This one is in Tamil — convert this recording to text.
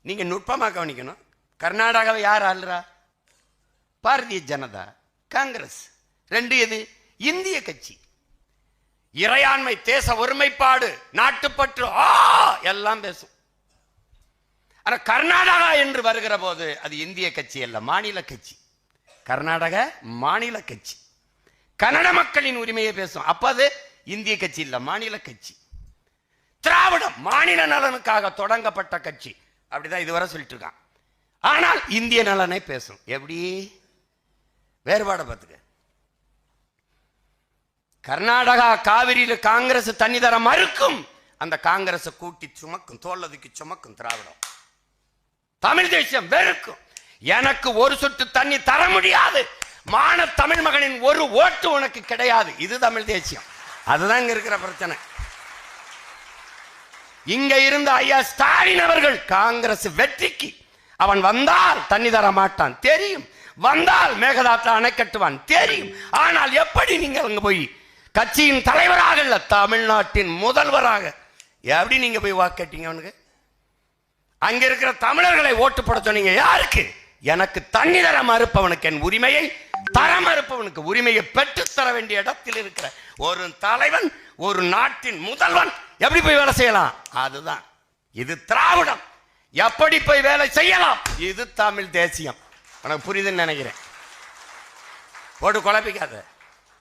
நீங்க நுட்பமாக கவனிக்கணும். கர்நாடகாவை யார் ஆளுறா? பாரதிய ஜனதா, காங்கிரஸ். ரெண்டு எது? இந்திய கட்சி. இறையாண்மை, தேச ஒருமைப்பாடு, நாட்டுப்பற்று எல்லாம் பேசும். ஆனா கர்நாடகா என்று வருகிற போது அது இந்திய கட்சி அல்ல, மாநில கட்சி. கர்நாடக மாநில கட்சி. கன்னட மக்களின் உரிமையை பேசும். அப்ப அது இந்திய கட்சி இல்ல, மாநில கட்சி. திராவிடம் மாநில நலனுக்காக தொடங்கப்பட்ட கட்சி. அப்படிதான் இதுவரை சொல்லிட்டு இருக்கான். ஆனால் இந்திய நலனை பேசும். எப்படி? வேறுபாடு பார்த்துக்க. கர்நாடகா காவிரியில காங்கிரஸ் தண்ணி தர மறுக்கும். அந்த காங்கிரஸ் கூட்டி சுமக்கும், தோல்லதுக்கு சுமக்கும் திராவிடம். தமிழ் தேசியம் வெறுக்கும். எனக்கு ஒரு சொட்டு தண்ணி தர முடியாது, மான தமிழ் மகனின் ஒரு ஓட்டு உனக்கு கிடையாது. இது தமிழ் தேசியம். அதுதான் இங்க இருக்கிற பிரச்சனை. இங்க இருந்த ஐயா ஸ்டாலின் அவர்கள் காங்கிரஸ் வெற்றிக்கு அவன் வந்தால் தண்ணி தர மாட்டான் தெரியும், வந்தால் மேகதாத்துல அணை கட்டுவான் தெரியும். ஆனால் எப்படி நீங்கள் அங்க போய் கட்சியின் தலைவராக இல்ல, தமிழ்நாட்டின் முதல்வராக எப்படி நீங்க போய் வாக்கேட்டீங்க? அவனுக்கு அங்க இருக்கிற தமிழர்களை ஓட்டு போட சொன்னீங்க. யாருக்கு? எனக்கு தண்ணி தர மறுப்பவனுக்கு, என் உரிமையை தர மறுப்பவனுக்கு. உரிமையை பெற்று தர வேண்டிய இடத்தில் இருக்கிற ஒரு தலைவன், ஒரு நாட்டின் முதல்வன் எப்படி போய் வேலை செய்யலாம்? அதுதான் இது திராவிடம். எப்படி போய் வேலை செய்யலாம்? இது தமிழ் தேசியம். உனக்கு புரியுதுன்னு நினைக்கிறேன். போட்டு குழப்பிக்காத.